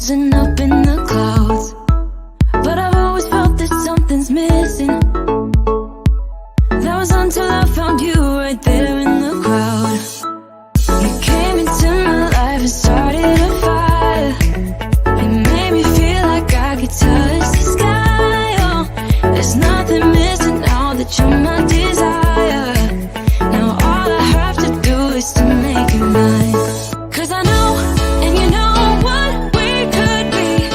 rising up in the clouds, but I've always felt that something's missing. That was until I found you right there in the crowd. You came into my life and started a fire. You made me feel like I could touch the sky. Oh, there's nothing missing now that you're my desire. Now all I have to do is to make you mine. 'Cause I know, and you know what we could be.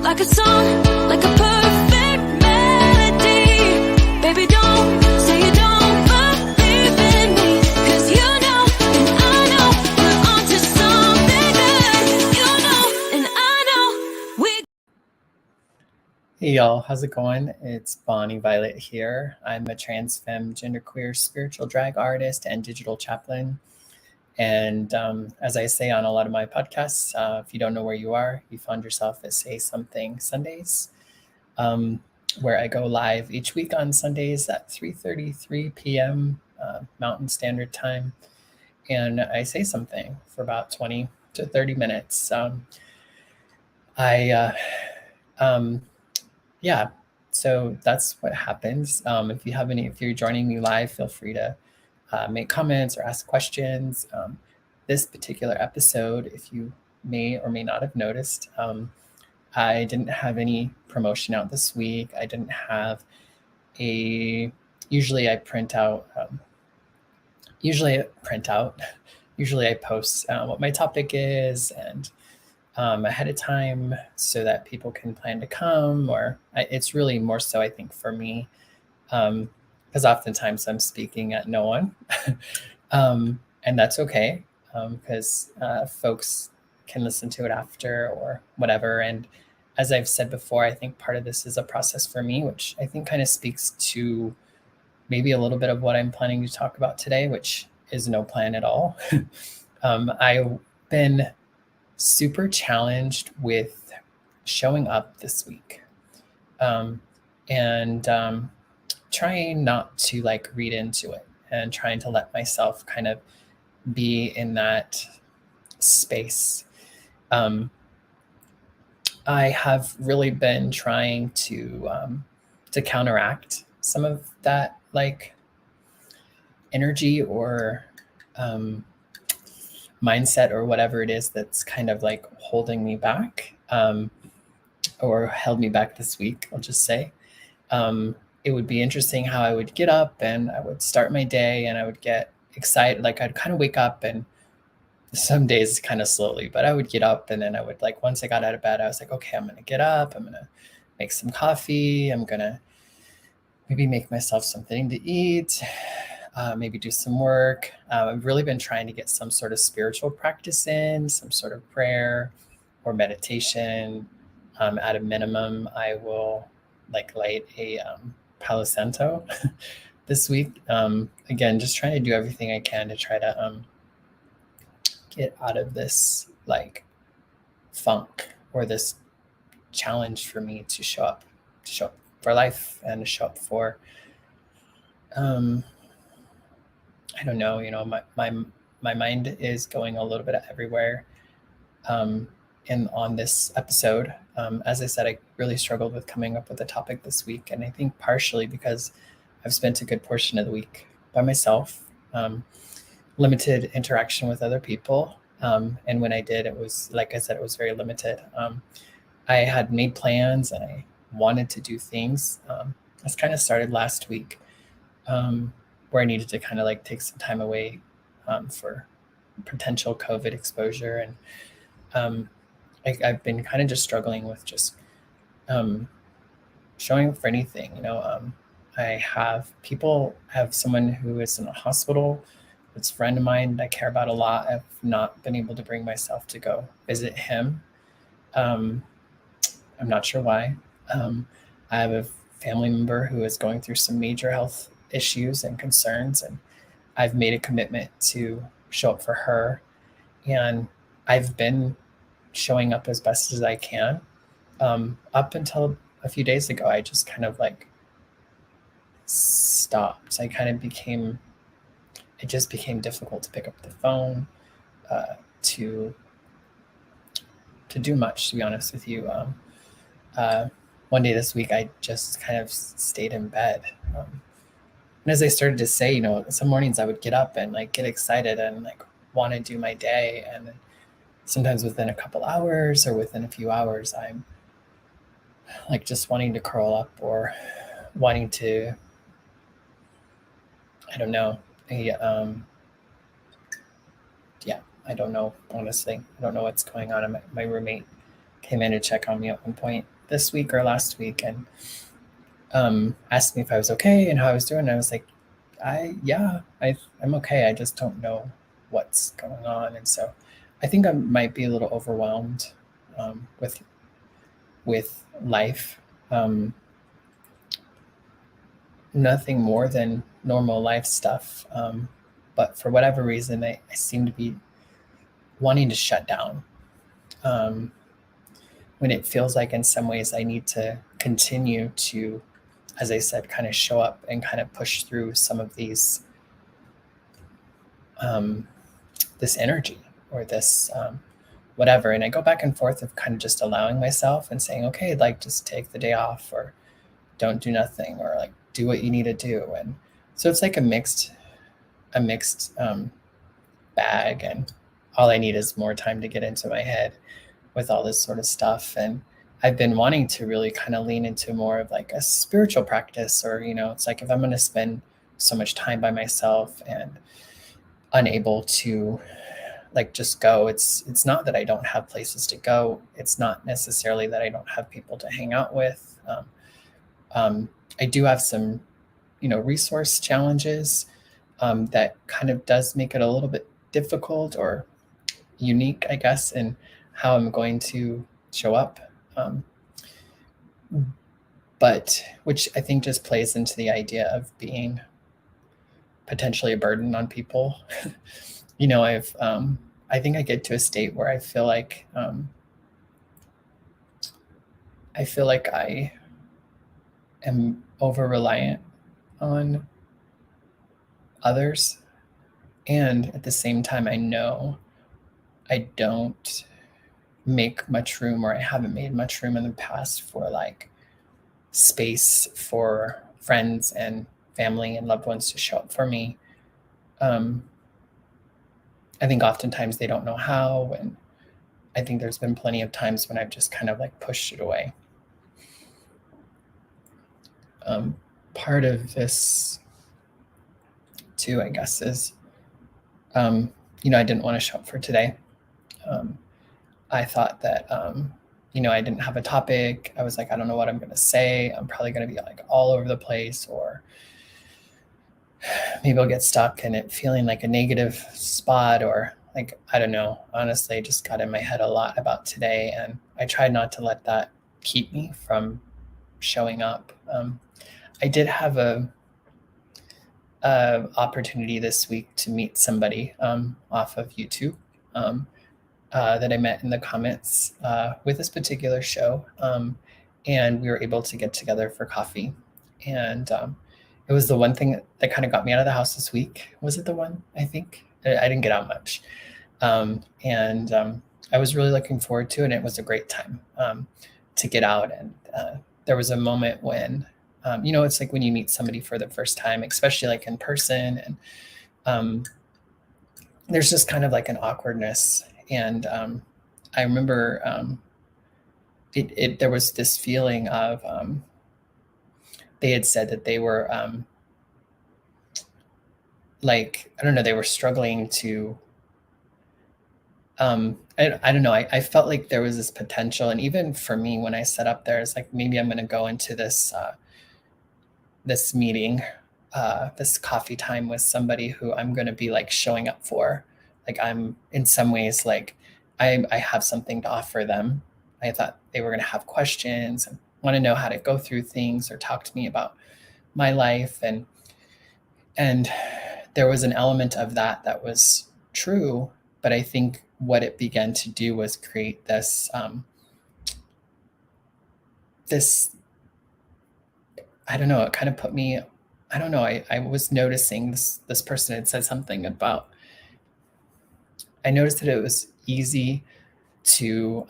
Like a song, like a perfect melody. Baby, don't say you don't believe in me. 'Cause you know, and I know, we're onto something good. You know, and I know, we. Hey y'all, how's it going? It's Bonnie Violet here. I'm a trans femme, genderqueer, spiritual drag artist, and digital chaplain. And as I say on a lot of my podcasts, if you don't know where you are, you found yourself at Say Something Sundays, where I go live each week on Sundays at 3:33 p.m. Mountain Standard Time. And I say something for about 20 to 30 minutes. Yeah, so that's what happens. If you're joining me live, feel free to make comments or ask questions. This particular episode, if you may or may not have noticed, I didn't have any promotion out this week. I didn't have usually I post what my topic is and ahead of time so that people can plan to come, it's really more so, I think, for me, because oftentimes I'm speaking at no one, and that's okay, because folks can listen to it after or whatever. And as I've said before, I think part of this is a process for me, which I think kind of speaks to maybe a little bit of what I'm planning to talk about today, which is no plan at all. I've been super challenged with showing up this week, and trying not to read into it and trying to let myself kind of be in that space. I have really been trying to counteract some of that energy or mindset or whatever it is that's kind of holding me back, or held me back this week, I'll just say. It would be interesting how I would get up and I would start my day and I would get excited. I'd kind of wake up, and some days kind of slowly, but I would get up, and then I would once I got out of bed, I was like, okay, I'm going to get up. I'm going to make some coffee. I'm going to maybe make myself something to eat, maybe do some work. I've really been trying to get some sort of spiritual practice in, some sort of prayer or meditation. At a minimum, I will light a Palo Santo this week. Again, just trying to do everything I can to try to get out of this funk or this challenge for me to show up for life and to show up for I don't know, my mind is going a little bit everywhere on this episode. As I said, I really struggled with coming up with a topic this week, and I think partially because I've spent a good portion of the week by myself, limited interaction with other people, and when I did, it was, like I said, it was very limited. I had made plans and I wanted to do things. This kind of started last week, where I needed to kind of take some time away for potential COVID exposure. And I've been kind of just struggling with just showing up for anything. I have someone who is in a hospital. It's a friend of mine that I care about a lot. I've not been able to bring myself to go visit him. I'm not sure why. I have a family member who is going through some major health issues and concerns, and I've made a commitment to show up for her, and I've been showing up as best as I can. Up until a few days ago, I just kind of stopped. It just became difficult to pick up the phone, to do much, to be honest with you. One day this week, I just kind of stayed in bed. And as I started to say, some mornings I would get up and like get excited and like want to do my day. And then sometimes within a couple hours or within a few hours, I'm like just wanting to curl up or wanting to, I don't know. Yeah, I don't know, honestly. I don't know what's going on. And my roommate came in to check on me at one point this week or last week and asked me if I was okay and how I was doing. And I was like, I'm okay. I just don't know what's going on. And so I think I might be a little overwhelmed with life. Nothing more than normal life stuff. But for whatever reason, I seem to be wanting to shut down. When it feels like in some ways I need to continue to, as I said, kind of show up and kind of push through some of these, this energy or this whatever. And I go back and forth of kind of just allowing myself and saying, okay, like just take the day off or don't do nothing or like do what you need to do. And so it's like a mixed bag, and all I need is more time to get into my head with all this sort of stuff. And I've been wanting to really kind of lean into more of like a spiritual practice, or it's like if I'm going to spend so much time by myself and unable to like just go, it's not that I don't have places to go. It's not necessarily that I don't have people to hang out with. I do have some resource challenges that kind of does make it a little bit difficult or unique, I guess, in how I'm going to show up. But which I think just plays into the idea of being potentially a burden on people. I think I get to a state where I feel like I am over reliant on others. And at the same time, I know I don't make much room, or I haven't made much room in the past for like space for friends and family and loved ones to show up for me. I think oftentimes they don't know how, and I think there's been plenty of times when I've just kind of like pushed it away. Part of this too, I guess, is, I didn't want to show up for today. I thought that, I didn't have a topic. I was like, I don't know what I'm going to say. I'm probably going to be like all over the place, or maybe I'll get stuck in it feeling like a negative spot, or like, I don't know. Honestly, I just got in my head a lot about today, and I tried not to let that keep me from showing up. I did have a opportunity this week to meet somebody off of YouTube that I met in the comments with this particular show. And we were able to get together for coffee. And it was the one thing that kind of got me out of the house this week. Was it the one? I think I didn't get out much. And I was really looking forward to it. And it was a great time to get out. And there was a moment when, it's like when you meet somebody for the first time, especially like in person, and there's just kind of like an awkwardness. And I remember there was this feeling of, they had said that they were like, I don't know, they were struggling to, I don't know. I felt like there was this potential. And even for me, when I set up there, it's like, maybe I'm going to go into this, this meeting, this coffee time with somebody who I'm going to be like showing up for. Like I'm in some ways, like I have something to offer them. I thought they were going to have questions and want to know how to go through things or talk to me about my life. And there was an element of that was true. But I think what it began to do was create this, I don't know, it kind of put me, I don't know, I was noticing this person had said something about, I noticed that it was easy to,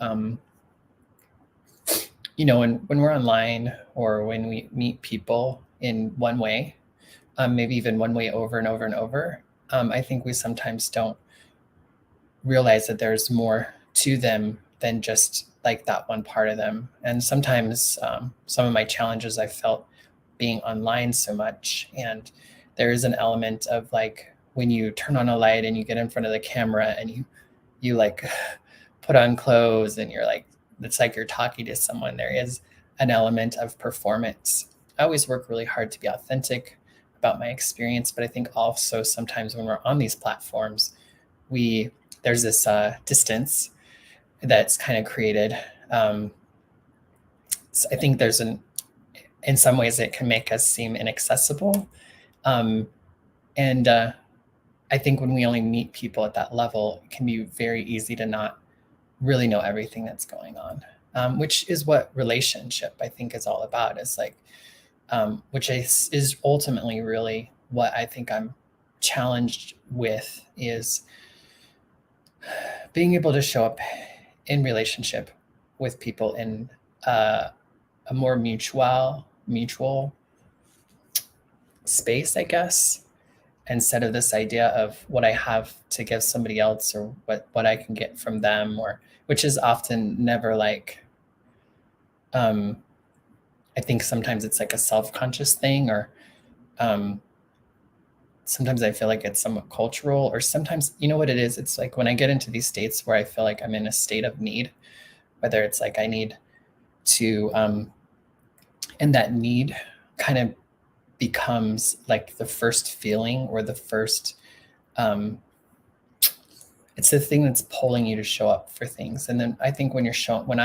when we're online or when we meet people in one way, maybe even one way over and over and over, I think we sometimes don't realize that there's more to them than just like that one part of them. And sometimes some of my challenges I felt being online so much. And there is an element of like when you turn on a light and you get in front of the camera and you like put on clothes and you're like, it's like you're talking to someone. There is an element of performance. I always work really hard to be authentic about my experience, but I think also sometimes when we're on these platforms, there's this distance that's kind of created. So I think in some ways it can make us seem inaccessible. And I think when we only meet people at that level, it can be very easy to not really know everything that's going on, which is what relationship I think is all about. Is like, which is ultimately really what I think I'm challenged with, is being able to show up in relationship with people in a more mutual space, I guess, instead of this idea of what I have to give somebody else or what I can get from them, or which is often never like, I think sometimes it's like a self-conscious thing, or sometimes I feel like it's somewhat cultural, or sometimes, you know what it is? It's like when I get into these states where I feel like I'm in a state of need, whether it's like I need to, and that need kind of becomes like the first feeling, or the first, it's the thing that's pulling you to show up for things. And then I think when I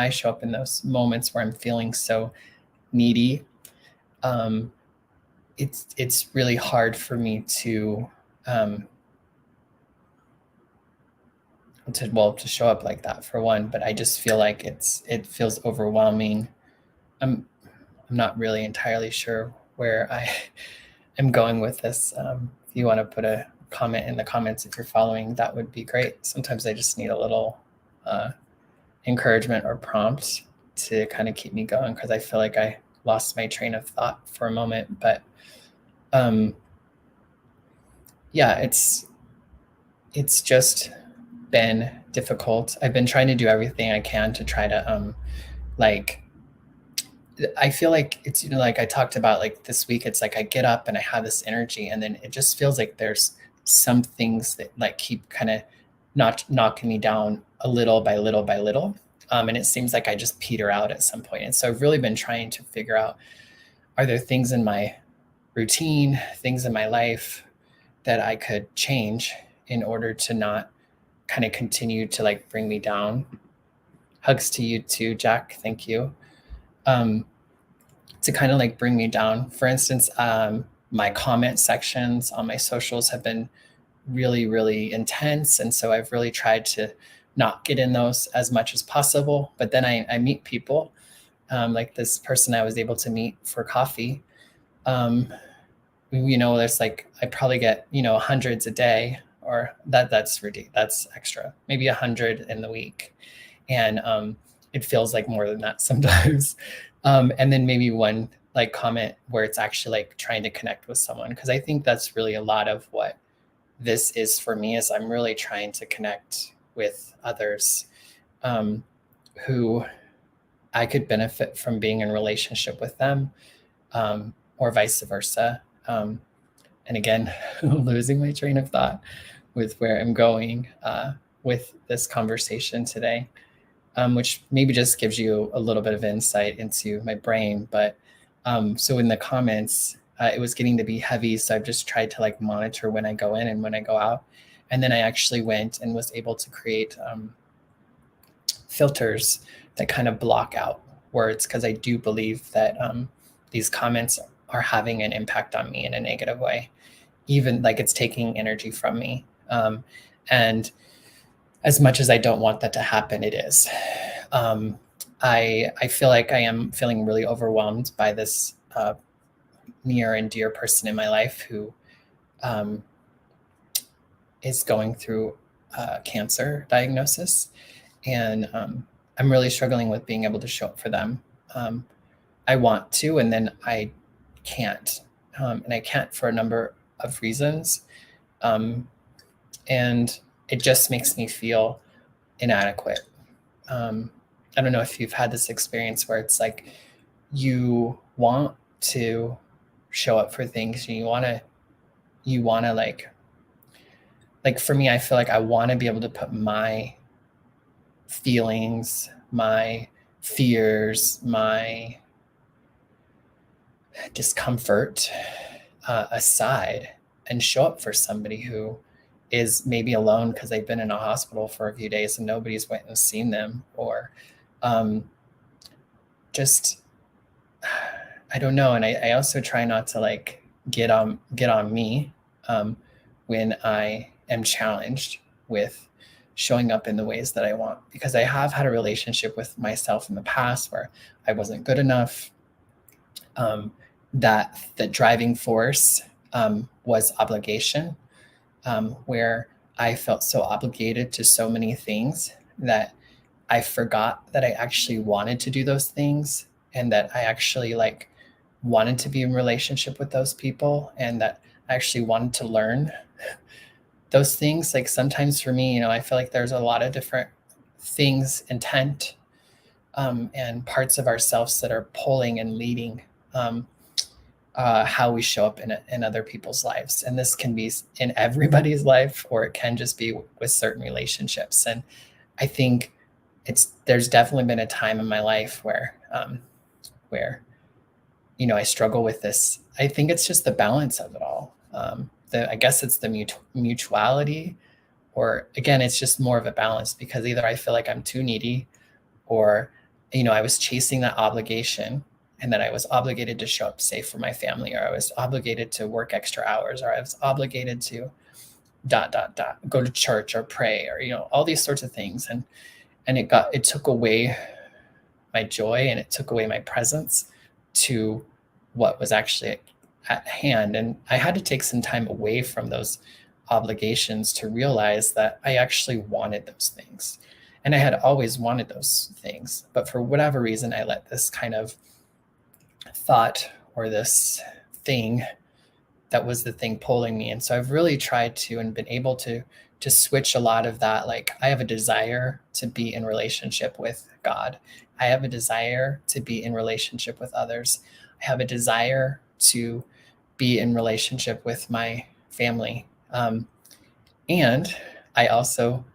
show up in those moments where I'm feeling so needy, it's really hard for me to show up like that, for one. But I just feel like it feels overwhelming. I'm not really entirely sure where I am going with this. If you want to put a comment in the comments, if you're following, that would be great. Sometimes I just need a little encouragement or prompt to kind of keep me going, because I feel like I lost my train of thought for a moment. But yeah, it's just been difficult. I've been trying to do everything I can to try to like, I feel like it's, like I talked about, like this week, it's like I get up and I have this energy, and then it just feels like there's some things that like keep kind of knocking me down a little by little by little. And it seems like I just peter out at some point. And so I've really been trying to figure out, are there things in my routine, things in my life that I could change in order to not kind of continue to like bring me down. Hugs to you too, Jack. Thank you. To kind of like bring me down. For instance, my comment sections on my socials have been really, really intense. And so I've really tried to not get in those as much as possible. But then I meet people, like this person I was able to meet for coffee. There's like, I probably get, hundreds a day, or that's ridiculous. That's extra, maybe 100 in the week. And it feels like more than that sometimes. And then maybe one like comment where it's actually like trying to connect with someone. Because I think that's really a lot of what this is for me, is I'm really trying to connect with others who I could benefit from being in relationship with them, or vice versa. And again, losing my train of thought with where I'm going with this conversation today, which maybe just gives you a little bit of insight into my brain. But so in the comments, it was getting to be heavy. So I've just tried to like monitor when I go in and when I go out. And then I actually went and was able to create filters that kind of block out words, because I do believe that these comments are having an impact on me in a negative way, even like it's taking energy from me. And as much as I don't want that to happen, it is. I feel like I am feeling really overwhelmed by this near and dear person in my life who is going through cancer diagnosis. And I'm really struggling with being able to show up for them. I want to, and then I can't. And I can't for a number of reasons. And it just makes me feel inadequate. I don't know if you've had this experience where it's like you want to show up for things and you want to like for me, I feel like I want to be able to put my feelings, my fears, my discomfort aside and show up for somebody who is maybe alone because they've been in a hospital for a few days and nobody's went and seen them, or just I don't know. And I also try not to like get on me when I am challenged with showing up in the ways that I want, because I have had a relationship with myself in the past where I wasn't good enough. That the driving force was obligation, where I felt so obligated to so many things that I forgot that I actually wanted to do those things, and that I actually like wanted to be in relationship with those people, and that I actually wanted to learn those things. Like sometimes for me, I feel like there's a lot of different things, intent, and parts of ourselves that are pulling and leading how we show up in other people's lives. And this can be in everybody's life, or it can just be with certain relationships. And I think there's definitely been a time in my life where I struggle with this. I think it's just the balance of it all. I guess it's the mutuality, or again, it's just more of a balance, because either I feel like I'm too needy, or I was chasing that obligation, and then I was obligated to show up safe for my family, or I was obligated to work extra hours, or I was obligated to ... go to church or pray, or all these sorts of things. And it took away my joy, and it took away my presence to what was actually at hand. And I had to take some time away from those obligations to realize that I actually wanted those things. And I had always wanted those things, but for whatever reason, I let this kind of thought, or this thing that was the thing pulling me. And so I've really tried to, and been able to switch a lot of that. Like, I have a desire to be in relationship with God. I have a desire to be in relationship with others. I have a desire to be in relationship with my family. And I also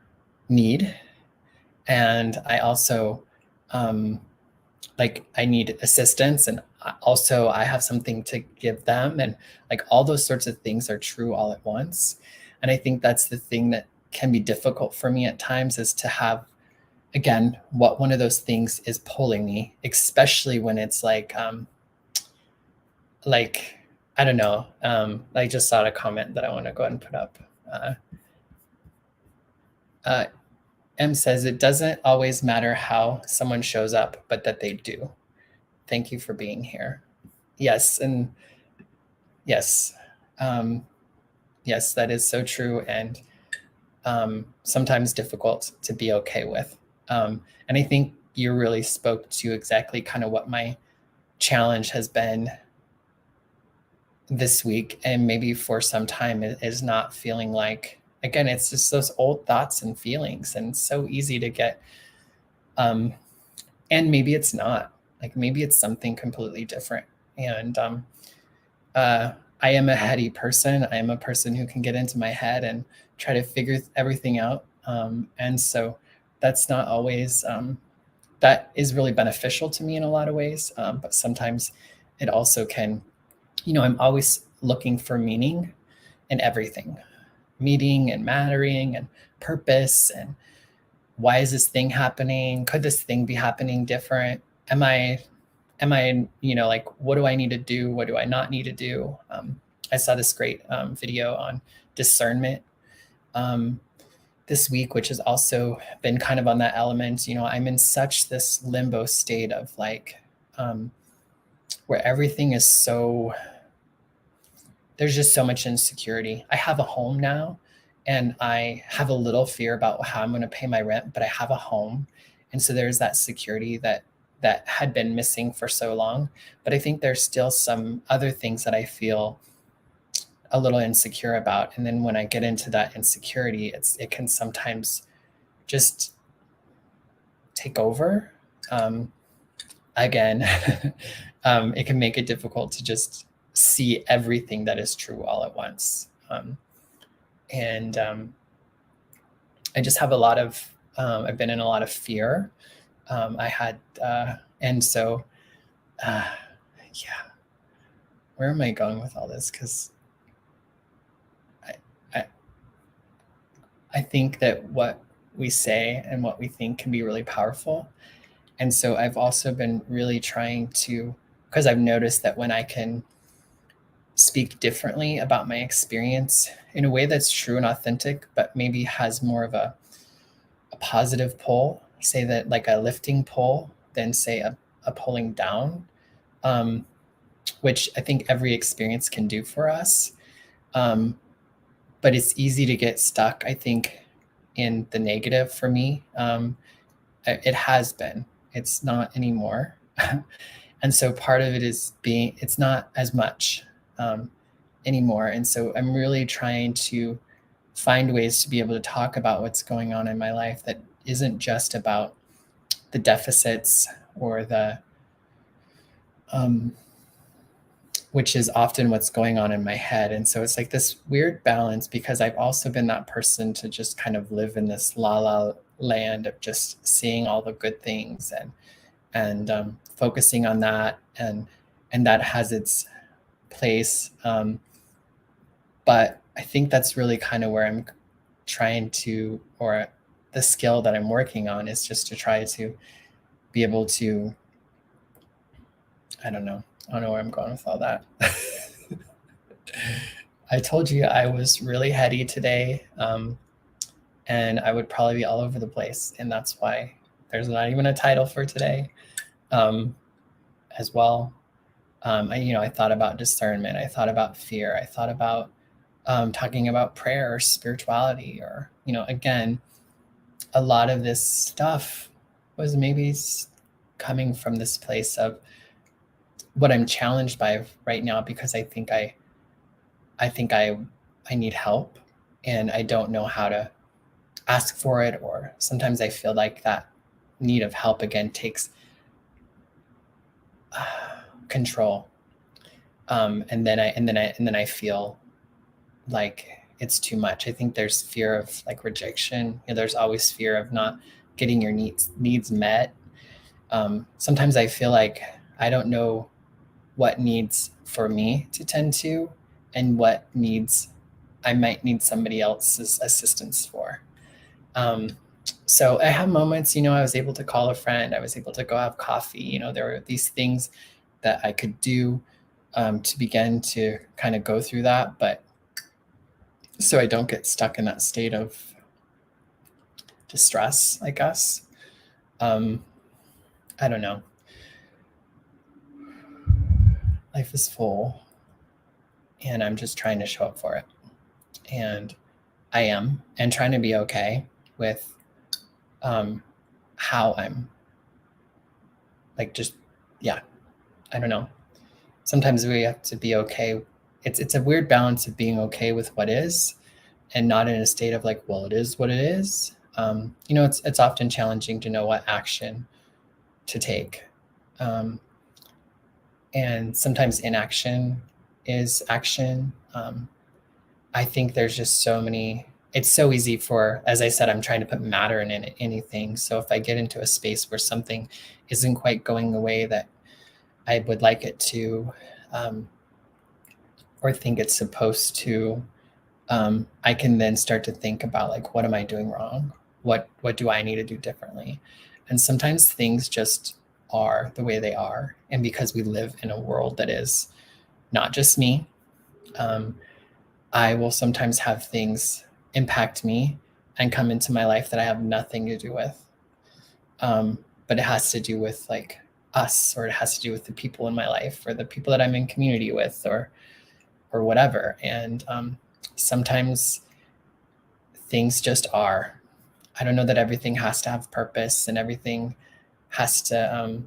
need, and I also I need assistance, and also I have something to give them, and like all those sorts of things are true all at once. And I think that's the thing that can be difficult for me at times, is to have, again, what one of those things is pulling me, especially when it's like I don't know. I just saw a comment that I want to go ahead and put up. M says, it doesn't always matter how someone shows up, but that they do. Thank you for being here. Yes. And yes. Yes, that is so true. And sometimes difficult to be okay with. And I think you really spoke to exactly kind of what my challenge has been this week, and maybe for some time, is not feeling like, again, it's just those old thoughts and feelings, and it's so easy to get, and maybe it's not, like maybe it's something completely different. And I am a heady person. I am a person who can get into my head and try to figure everything out. And so that's not always, that is really beneficial to me in a lot of ways. But sometimes it also can, I'm always looking for meaning in everything, meaning and mattering and purpose. And why is this thing happening? Could this thing be happening different? Am I, like, what do I need to do? What do I not need to do? I saw this great video on discernment this week, which has also been kind of on that element. I'm in such this limbo state of like, where everything is so, there's just so much insecurity. I have a home now, and I have a little fear about how I'm going to pay my rent, but I have a home. And so there's that security that had been missing for so long. But I think there's still some other things that I feel a little insecure about. And then when I get into that insecurity, it can sometimes just take over. Again, it can make it difficult to just see everything that is true all at once. And I just have a lot of, I've been in a lot of fear. I had, and so, yeah, where am I going with all this? Because I think that what we say and what we think can be really powerful. And so I've also been really trying to, because I've noticed that when I can speak differently about my experience in a way that's true and authentic, but maybe has more of a positive pull, say that like a lifting pull, than say a pulling down, which I think every experience can do for us. But it's easy to get stuck, I think, in the negative for me. It has been. It's not anymore. And so part of it is it's not as much anymore. And so I'm really trying to find ways to be able to talk about what's going on in my life that isn't just about the deficits or the, which is often what's going on in my head. And so it's like this weird balance, because I've also been that person to just kind of live in this la la land of just seeing all the good things and focusing on that, and that has its place. But I think that's really kind of where I'm trying to, or the skill that I'm working on is just to try to be able to, I don't know where I'm going with all that. I told you I was really heady today, and I would probably be all over the place. And that's why there's not even a title for today as well. I thought about discernment. I thought about fear. I thought about talking about prayer or spirituality, or, again, a lot of this stuff was maybe coming from this place of what I'm challenged by right now, because I think I need help, and I don't know how to ask for it. Or sometimes I feel like that need of help again takes control. And then I feel like it's too much. I think there's fear of like rejection. There's always fear of not getting your needs met. Sometimes I feel like I don't know what needs for me to tend to, and what needs I might need somebody else's assistance for. So I have moments, I was able to call a friend, I was able to go have coffee. There were these things that I could do to begin to kind of go through that, but so I don't get stuck in that state of distress, I guess. I don't know. Life is full, and I'm just trying to show up for it. And I am, and trying to be okay with how I'm like, just, yeah, I don't know. Sometimes we have to be okay. It's a weird balance of being okay with what is, and not in a state of like, well, it is what it is. It's often challenging to know what action to take. And sometimes inaction is action. I think there's just so many, it's so easy for, as I said, I'm trying to put matter in anything. So if I get into a space where something isn't quite going the way that I would like it to, or think it's supposed to, I can then start to think about like, what am I doing wrong? What do I need to do differently? And sometimes things just are the way they are. And because we live in a world that is not just me, I will sometimes have things impact me and come into my life that I have nothing to do with. But it has to do with like us, or it has to do with the people in my life, or the people that I'm in community with, or whatever. And sometimes things just are. I don't know that everything has to have purpose and everything has to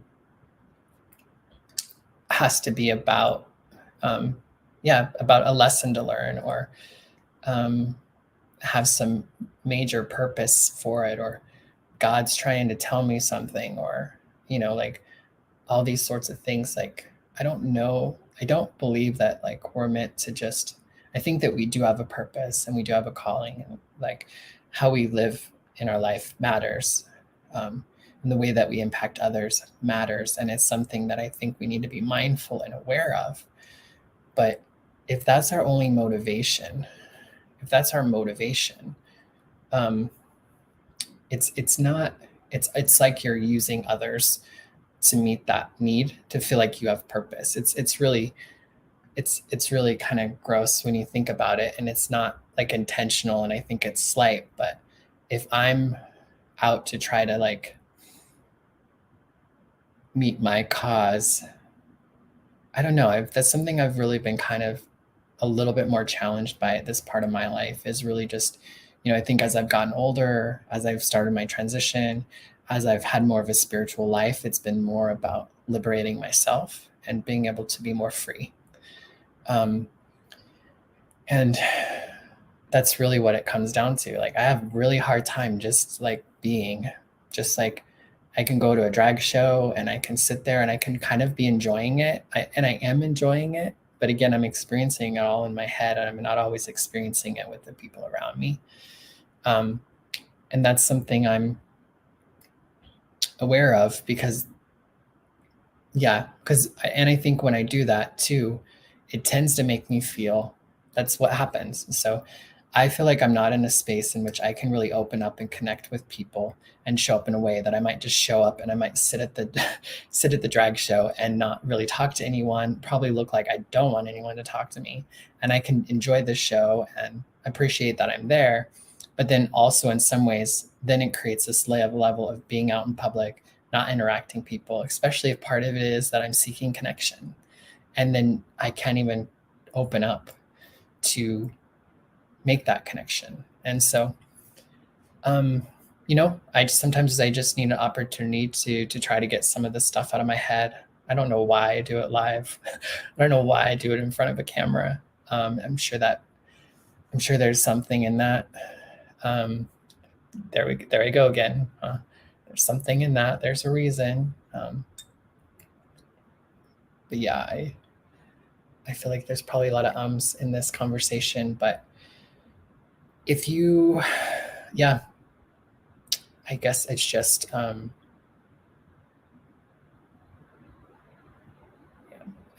be about about a lesson to learn or have some major purpose for it, or God's trying to tell me something, or like all these sorts of things. Like, I don't know. I don't believe that like we're meant to just, I think that we do have a purpose and we do have a calling, and like how we live in our life matters. And the way that we impact others matters. And it's something that I think we need to be mindful and aware of. But if that's our only motivation, if that's our motivation, it's not, it's like you're using others to meet that need, to feel like you have purpose. It's really kind of gross when you think about it, and it's not like intentional, and I think it's slight. But if I'm out to try to like meet my cause, I don't know, that's something I've really been kind of a little bit more challenged by at this part of my life, is really just, I think as I've gotten older, as I've started my transition, as I've had more of a spiritual life, it's been more about liberating myself and being able to be more free. And that's really what it comes down to. Like, I have a really hard time just like being, just like I can go to a drag show and I can sit there and I can kind of be enjoying it. And I am enjoying it. But again, I'm experiencing it all in my head, and I'm not always experiencing it with the people around me. And that's something I'm aware of, because I think when I do that too, it tends to make me feel, that's what happens. So I feel like I'm not in a space in which I can really open up and connect with people and show up in a way that I might just show up and I might sit at the drag show and not really talk to anyone, probably look like I don't want anyone to talk to me. And I can enjoy the show and appreciate that I'm there. But then also in some ways, then it creates this level of being out in public, not interacting people, especially if part of it is that I'm seeking connection. And then I can't even open up to make that connection. And so, sometimes I just need an opportunity to try to get some of this stuff out of my head. I don't know why I do it live. I don't know why I do it in front of a camera. I'm sure there's something in that. There we go again. There's something in that. There's a reason. But yeah, I feel like there's probably a lot of ums in this conversation, but if you, I guess it's just, I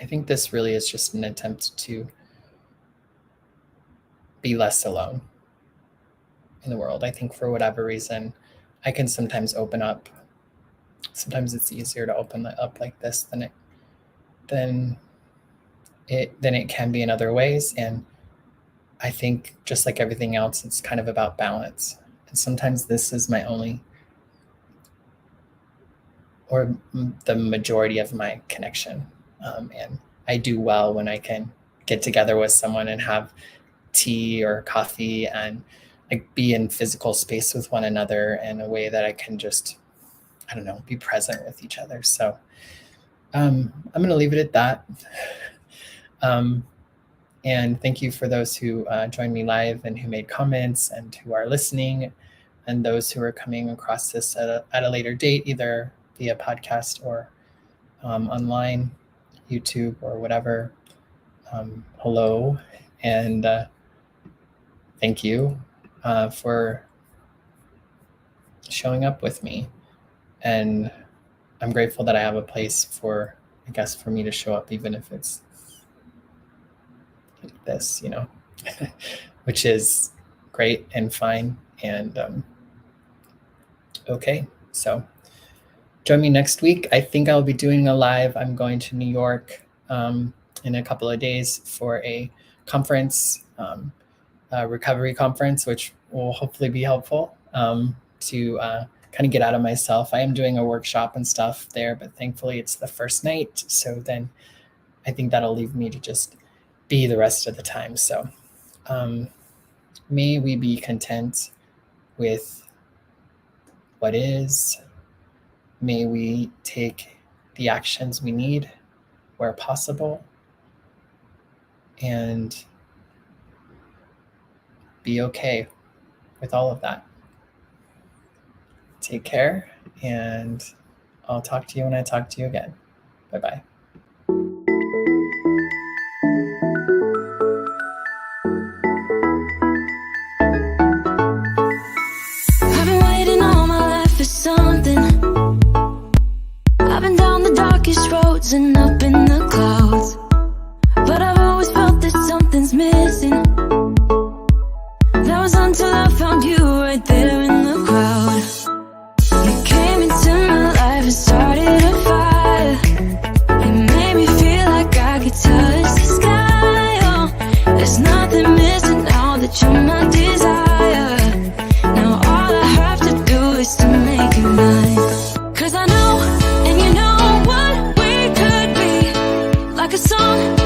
think this really is just an attempt to be less alone in the world. I think for whatever reason, I can sometimes open up. Sometimes it's easier to open up like this than it can be in other ways. And I think just like everything else, it's kind of about balance. And sometimes this is my only, or the majority of my connection. And I do well when I can get together with someone and have tea or coffee and like be in physical space with one another in a way that I can just, I don't know, be present with each other. So I'm going to leave it at that. And thank you for those who joined me live and who made comments and who are listening, and those who are coming across this at a later date, either via podcast or online, YouTube or whatever. Hello, and thank you for showing up with me. And I'm grateful that I have a place for me to show up, even if it's like this, which is great and fine. And okay, so join me next week. I think I'll be doing a live. I'm going to New York in a couple of days for a conference, a recovery conference, which will hopefully be helpful to kind of get out of myself. I am doing a workshop and stuff there, but thankfully it's the first night. So then I think that'll leave me to just be the rest of the time. So May we be content with what is. May we take the actions we need where possible and be okay with all of that. Take care, and I'll talk to you when I talk to you again. Bye-bye. I've been waiting all my life for something. I've been down the darkest roads and up in the clouds, but I've always felt that something's missing. That was until I found you right there in the crowd. You came into my life and started a fire. You made me feel like I could touch the sky. Oh, there's nothing missing now that you're my desire. Now all I have to do is to make you mine. 'Cause I know, and you know what we could be. Like a song